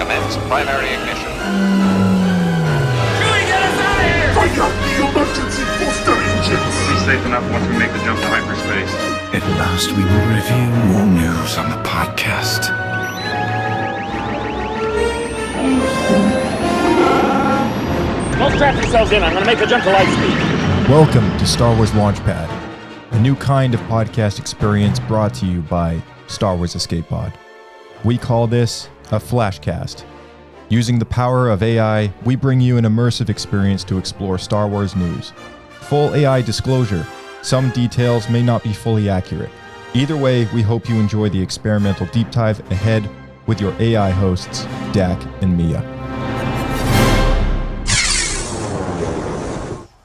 commence primary ignition. Chewie, get us out of here! Fire the emergency booster engines! We'll be safe enough once we make the jump to hyperspace. At last, we will review more news on the podcast. Don't strap yourselves in. I'm going to make a jump to light speed. Welcome to Star Wars Launchpad, a new kind of podcast experience brought to you by Star Wars Escape Pod. We call this a Flashcast. Using the power of AI, we bring you an immersive experience to explore Star Wars news. Full AI disclosure, some details may not be fully accurate. Either way, we hope you enjoy the experimental deep dive ahead with your AI hosts, Dak and Mia.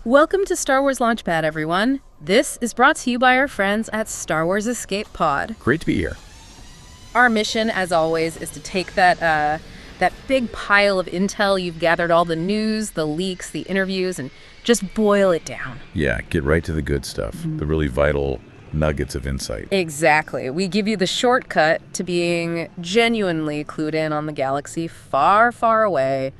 Welcome to Star Wars Launchpad, everyone. This is brought to you by our friends at Star Wars Escape Pod. Great to be here. Our mission, as always, is to take that big pile of intel you've gathered, all the news, the leaks, the interviews, and just boil it down. Yeah, get right to the good stuff, the really vital nuggets of insight. Exactly. We give you the shortcut to being genuinely clued in on the galaxy far, far away,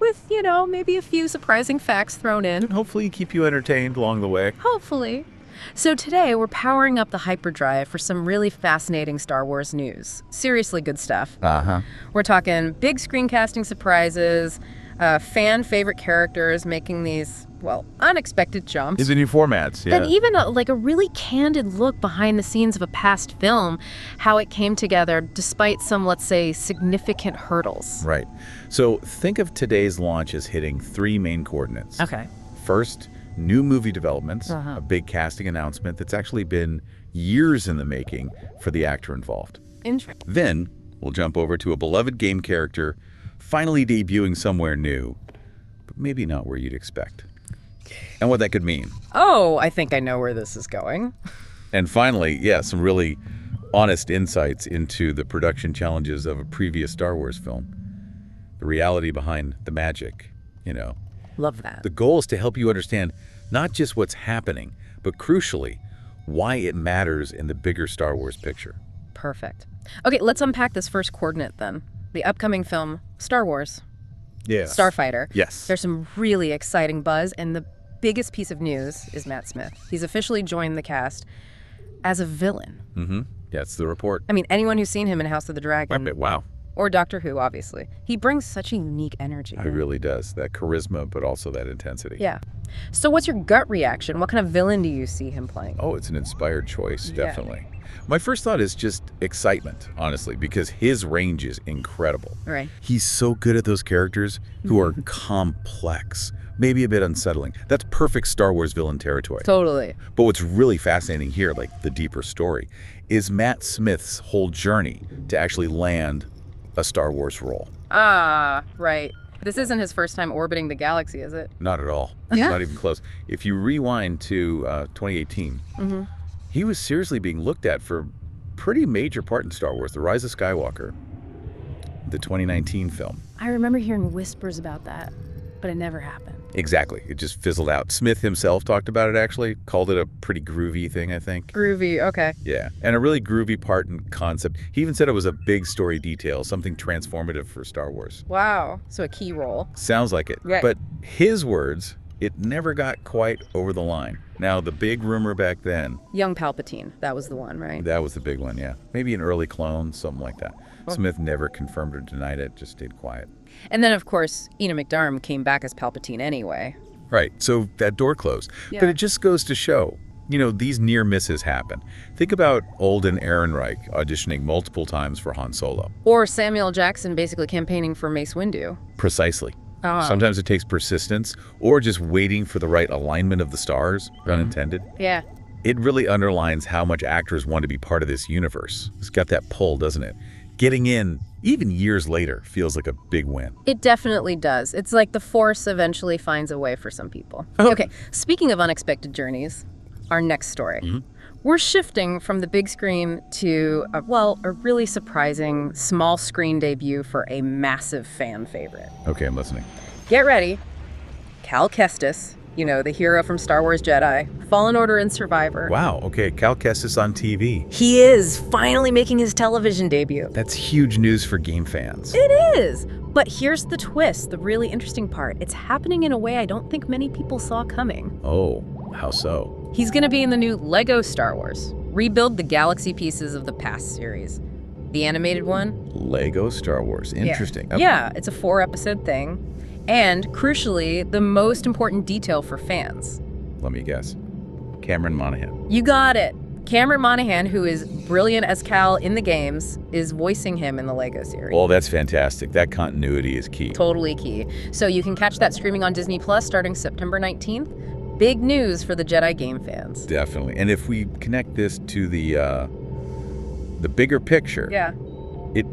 with, maybe a few surprising facts thrown in. And hopefully keep you entertained along the way. Hopefully. So today, we're powering up the hyperdrive for some really fascinating Star Wars news. Seriously good stuff. Uh-huh. We're talking big screen casting surprises, fan favorite characters making these, unexpected jumps. Is the new formats, yeah. And even a really candid look behind the scenes of a past film, how it came together despite some, let's say, significant hurdles. Right. So think of today's launch as hitting three main coordinates. Okay. First, new movie developments, a big casting announcement that's actually been years in the making for the actor involved. Interesting. Then, we'll jump over to a beloved game character finally debuting somewhere new, but maybe not where you'd expect. And what that could mean. Oh, I think I know where this is going. And finally, some really honest insights into the production challenges of a previous Star Wars film. The reality behind the magic, Love that. The goal is to help you understand not just what's happening, but crucially, why it matters in the bigger Star Wars picture. Perfect. Okay, let's unpack this first coordinate then. The upcoming film, Star Wars. Yes. Starfighter. Yes. There's some really exciting buzz, and the biggest piece of news is Matt Smith. He's officially joined the cast as a villain. Mm-hmm. That's the report. I mean, anyone who's seen him in House of the Dragon. Wow. Or Doctor Who, obviously. He brings such a unique energy. He really does. That charisma, but also that intensity. Yeah. So what's your gut reaction? What kind of villain do you see him playing? Oh, it's an inspired choice, Yeah. definitely. My first thought is just excitement, honestly, because his range is incredible. Right. He's so good at those characters who are complex, maybe a bit unsettling. That's perfect Star Wars villain territory. Totally. But what's really fascinating here, like the deeper story, is Matt Smith's whole journey to actually land a Star Wars role. Ah, right. This isn't his first time orbiting the galaxy, is it? Not at all. Yeah. Not even close. If you rewind to 2018, he was seriously being looked at for a pretty major part in Star Wars, The Rise of Skywalker, the 2019 film. I remember hearing whispers about that, but it never happened. Exactly. It just fizzled out. Smith himself talked about it, actually. Called it a pretty groovy thing, I think. Groovy, okay. Yeah. And a really groovy part and concept. He even said it was a big story detail, something transformative for Star Wars. Wow. So a key role. Sounds like it. Right. But his words, it never got quite over the line. Now, the big rumor back then. Young Palpatine. That was the one, right? That was the big one, yeah. Maybe an early clone, something like that. Smith never confirmed or denied it, just stayed quiet. And then, of course, Ian McDiarmid came back as Palpatine anyway. Right, so that door closed. Yeah. But it just goes to show, these near misses happen. Think about Alden Ehrenreich auditioning multiple times for Han Solo. Or Samuel Jackson basically campaigning for Mace Windu. Precisely. Sometimes it takes persistence or just waiting for the right alignment of the stars, unintended. Yeah. It really underlines how much actors want to be part of this universe. It's got that pull, doesn't it? Getting in, even years later, feels like a big win. It definitely does. It's like the Force eventually finds a way for some people. Okay, speaking of unexpected journeys, our next story. We're shifting from the big screen to, a really surprising small screen debut for a massive fan favorite. Okay, I'm listening. Get ready. Cal Kestis, the hero from Star Wars Jedi, Fallen Order and Survivor. Wow, okay, Cal Kestis on TV. He is finally making his television debut. That's huge news for game fans. It is. But here's the twist, the really interesting part. It's happening in a way I don't think many people saw coming. Oh, how so? He's going to be in the new Lego Star Wars. Rebuild the galaxy pieces of the past series. The animated one. Lego Star Wars. Interesting. Yeah, it's a 4-episode thing. And, crucially, the most important detail for fans. Let me guess. Cameron Monaghan. You got it. Cameron Monaghan, who is brilliant as Cal in the games, is voicing him in the Lego series. Oh, that's fantastic. That continuity is key. Totally key. So you can catch that streaming on Disney Plus starting September 19th. Big news for the Jedi game fans. Definitely. And if we connect this to the bigger picture, it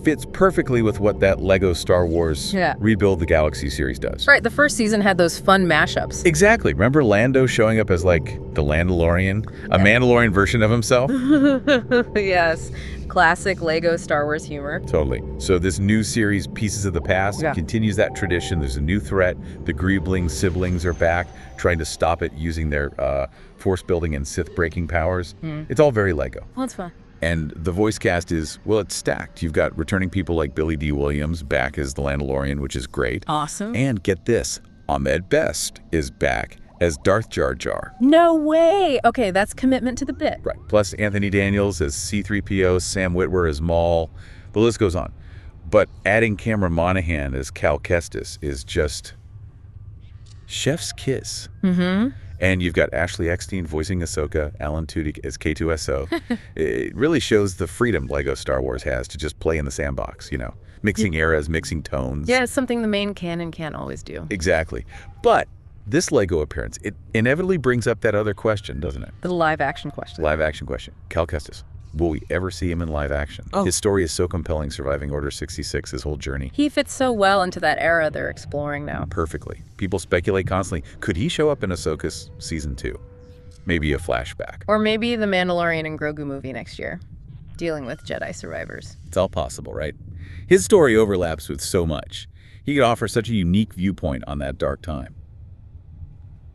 fits perfectly with what that Lego Star Wars Rebuild the Galaxy series does. Right, the first season had those fun mashups. Exactly. Remember Lando showing up as like the Landalorian? A Mandalorian version of himself? Yes. Classic Lego Star Wars humor. Totally. So this new series, Pieces of the Past, continues that tradition. There's a new threat. The Griebling siblings are back, trying to stop it using their force building and Sith breaking powers. It's all very Lego. Well, it's fun. And the voice cast is, well, it's stacked. You've got returning people like Billy D. Williams back as the Landalorian, which is great. Awesome. And get this, Ahmed Best is back as Darth Jar Jar. No way. Okay, that's commitment to the bit. Right. Plus Anthony Daniels as C-3PO, Sam Witwer as Maul. The list goes on. But adding Cameron Monaghan as Cal Kestis is just chef's kiss. And you've got Ashley Eckstein voicing Ahsoka, Alan Tudyk as K2SO. It really shows the freedom Lego Star Wars has to just play in the sandbox, you know, mixing eras, mixing tones. Yeah, it's something the main canon can't always do. Exactly. But this Lego appearance, it inevitably brings up that other question, doesn't it? The live action question. Live action question. Cal Kestis. Will we ever see him in live action? His story is so compelling, surviving Order 66, his whole journey. He fits so well into that era they're exploring now. Perfectly. People speculate constantly, could he show up in Ahsoka's season 2? Maybe a flashback. Or maybe the Mandalorian and Grogu movie next year, dealing with Jedi survivors. It's all possible, right? His story overlaps with so much. He could offer such a unique viewpoint on that dark time.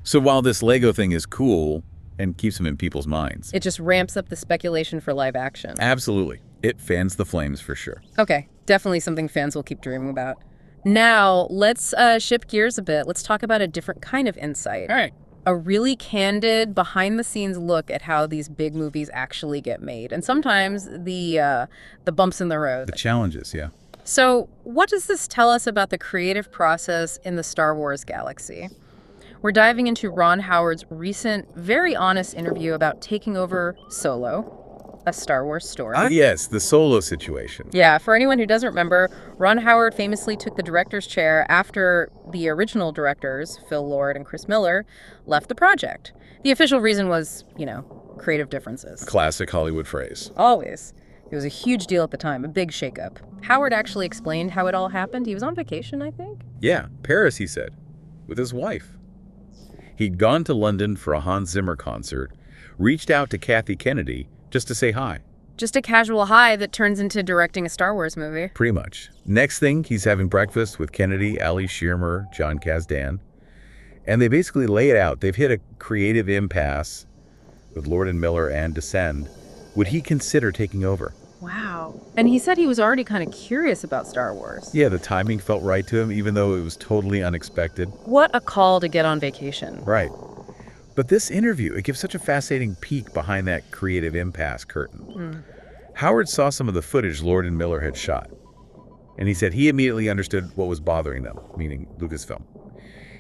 So while this Lego thing is cool, and keeps them in people's minds. It just ramps up the speculation for live action. Absolutely. It fans the flames for sure. Okay, definitely something fans will keep dreaming about. Now, let's shift gears a bit. Let's talk about a different kind of insight. All right. A really candid, behind-the-scenes look at how these big movies actually get made. And sometimes the bumps in the road. The challenges, yeah. So, what does this tell us about the creative process in the Star Wars galaxy? We're diving into Ron Howard's recent, very honest interview about taking over Solo, a Star Wars story. Yes, the Solo situation. Yeah, for anyone who doesn't remember, Ron Howard famously took the director's chair after the original directors, Phil Lord and Chris Miller, left the project. The official reason was, creative differences. Classic Hollywood phrase. Always. It was a huge deal at the time, a big shakeup. Howard actually explained how it all happened. He was on vacation, I think. Yeah, Paris, he said, with his wife. He'd gone to London for a Hans Zimmer concert, reached out to Kathy Kennedy just to say hi. Just a casual hi that turns into directing a Star Wars movie. Pretty much. Next thing, he's having breakfast with Kennedy, Ali Shearmer, John Kasdan. And they basically lay it out. They've hit a creative impasse with Lord and Miller and Descend. Would he consider taking over? Wow. And he said he was already kind of curious about Star Wars. Yeah, the timing felt right to him, even though it was totally unexpected. What a call to get on vacation. Right. But this interview, it gives such a fascinating peek behind that creative impasse curtain. Howard saw some of the footage Lord and Miller had shot. And he said he immediately understood what was bothering them, meaning Lucasfilm.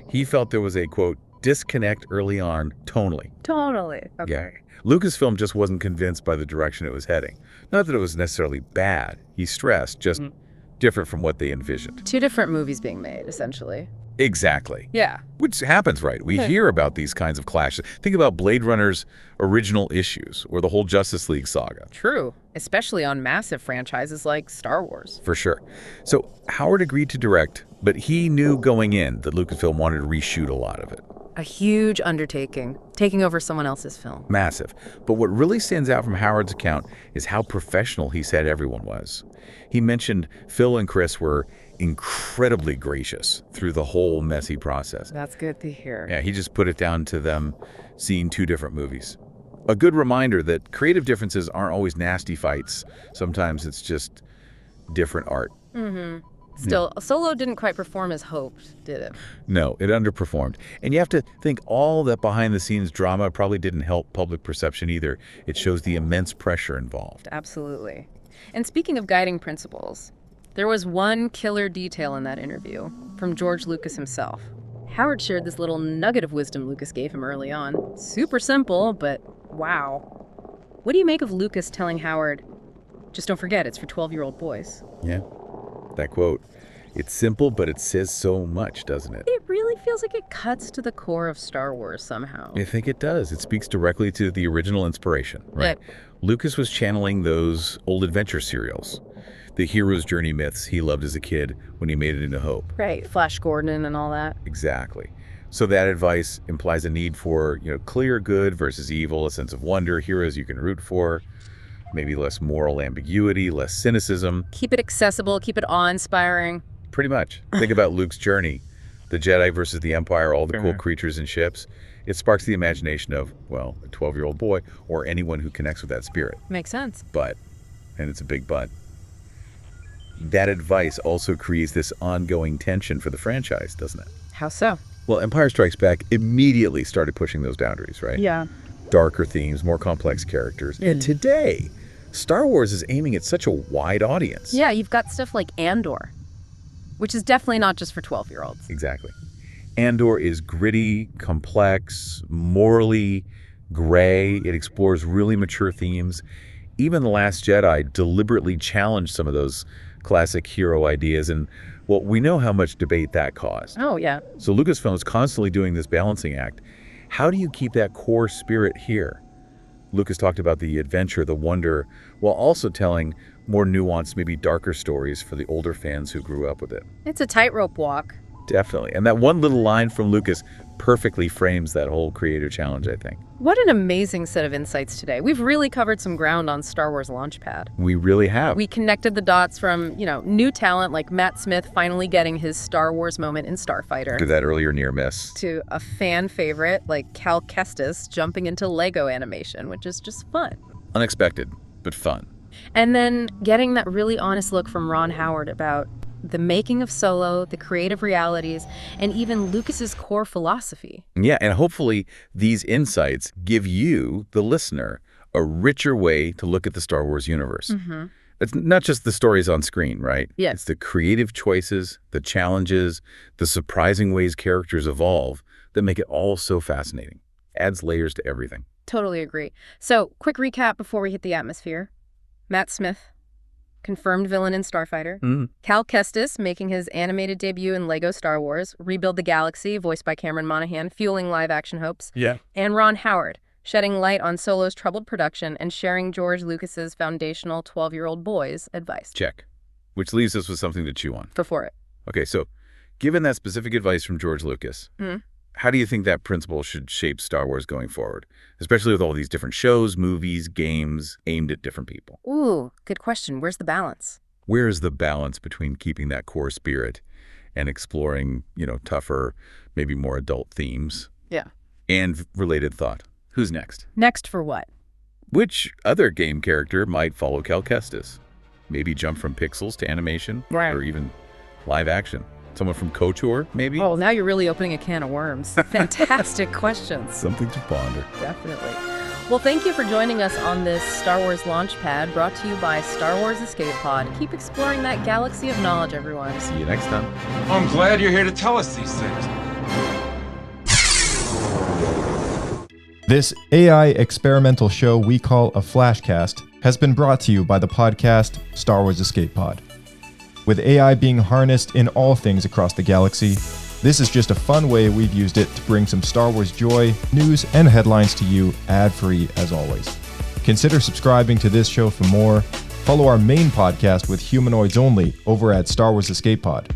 He felt there was a, quote, disconnect early on tonally. Totally. Okay. Yeah. Lucasfilm just wasn't convinced by the direction it was heading. Not that it was necessarily bad, he stressed, just different from what they envisioned. Two different movies being made, essentially. Exactly. Yeah. Which happens, right? We hear about these kinds of clashes. Think about Blade Runner's original issues or the whole Justice League saga. True. Especially on massive franchises like Star Wars. For sure. So Howard agreed to direct, but he knew going in that Lucasfilm wanted to reshoot a lot of it. A huge undertaking, taking over someone else's film. Massive. But what really stands out from Howard's account is how professional he said everyone was. He mentioned Phil and Chris were incredibly gracious through the whole messy process. That's good to hear. Yeah, he just put it down to them seeing two different movies. A good reminder that creative differences aren't always nasty fights. Sometimes it's just different art. Still, Solo didn't quite perform as hoped, did it? No, it underperformed. And you have to think all that behind-the-scenes drama probably didn't help public perception either. It shows the immense pressure involved. Absolutely. And speaking of guiding principles, there was one killer detail in that interview from George Lucas himself. Howard shared this little nugget of wisdom Lucas gave him early on. Super simple, but wow. What do you make of Lucas telling Howard, just don't forget, it's for 12-year-old boys? Yeah, that quote. It's simple, but it says so much, doesn't it? It really feels like it cuts to the core of Star Wars somehow. I think it does. It speaks directly to the original inspiration, right? Lucas was channeling those old adventure serials, the hero's journey myths he loved as a kid when he made it into Hope. Right, Flash Gordon and all that. Exactly. So that advice implies a need for, clear good versus evil, a sense of wonder, heroes you can root for, maybe less moral ambiguity, less cynicism. Keep it accessible, keep it awe-inspiring. Pretty much. Think about Luke's journey, the Jedi versus the Empire, all the cool creatures and ships. It sparks the imagination of, well, a 12-year-old boy or anyone who connects with that spirit. Makes sense. But, and it's a big but, that advice also creates this ongoing tension for the franchise, doesn't it? How so? Well, Empire Strikes Back immediately started pushing those boundaries, right? Yeah. Darker themes, more complex characters. And today, Star Wars is aiming at such a wide audience. Yeah, you've got stuff like Andor, which is definitely not just for 12-year-olds. Exactly. Andor is gritty, complex, morally gray. It explores really mature themes. Even The Last Jedi deliberately challenged some of those classic hero ideas, and well, we know how much debate that caused. Oh, yeah. So Lucasfilm is constantly doing this balancing act. How do you keep that core spirit here? Lucas talked about the adventure, the wonder, while also telling more nuanced, maybe darker stories for the older fans who grew up with it. It's a tightrope walk. Definitely. And that one little line from Lucas perfectly frames that whole creator challenge, I think. What an amazing set of insights today. We've really covered some ground on Star Wars Launchpad. We really have. We connected the dots from, new talent like Matt Smith finally getting his Star Wars moment in Starfighter. To that earlier near miss. To a fan favorite like Cal Kestis jumping into Lego animation, which is just fun. Unexpected, but fun. And then getting that really honest look from Ron Howard about the making of Solo, the creative realities, and even Lucas's core philosophy. Yeah, and hopefully these insights give you, the listener, a richer way to look at the Star Wars universe. Mm-hmm. It's not just the stories on screen, right? Yeah. It's the creative choices, the challenges, the surprising ways characters evolve that make it all so fascinating. Adds layers to everything. Totally agree. So, quick recap before we hit the atmosphere. Matt Smith, confirmed villain in Starfighter. Mm. Cal Kestis making his animated debut in Lego Star Wars. Rebuild the Galaxy, voiced by Cameron Monaghan, fueling live-action hopes. Yeah. And Ron Howard, shedding light on Solo's troubled production and sharing George Lucas's foundational 12-year-old boys' advice. Check. Which leaves us with something to chew on. For it. Okay, so given that specific advice from George Lucas, how do you think that principle should shape Star Wars going forward? Especially with all these different shows, movies, games aimed at different people. Ooh, good question. Where's the balance? Where is the balance between keeping that core spirit and exploring, tougher, maybe more adult themes? Yeah. And related thought. Who's next? Next for what? Which other game character might follow Cal Kestis? Maybe jump from pixels to animation? Right. Or even live action? Someone from KOTOR, maybe? Oh, now you're really opening a can of worms. Fantastic questions. Something to ponder. Definitely. Well, thank you for joining us on this Star Wars Launchpad brought to you by Star Wars Escape Pod. Keep exploring that galaxy of knowledge, everyone. See you next time. I'm glad you're here to tell us these things. This AI experimental show we call a Flashcast has been brought to you by the podcast Star Wars Escape Pod. With AI being harnessed in all things across the galaxy, this is just a fun way we've used it to bring some Star Wars joy, news, and headlines to you ad-free as always. Consider subscribing to this show for more. Follow our main podcast with humanoids only over at Star Wars Escape Pod.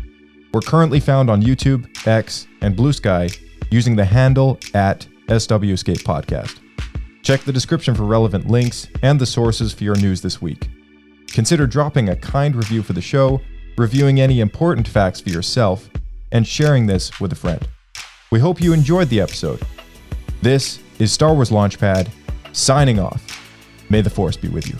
We're currently found on YouTube, X, and Blue Sky using the handle at SW Escape Podcast. Check the description for relevant links and the sources for your news this week. Consider dropping a kind review for the show, reviewing any important facts for yourself, and sharing this with a friend. We hope you enjoyed the episode. This is Star Wars Launchpad, signing off. May the Force be with you.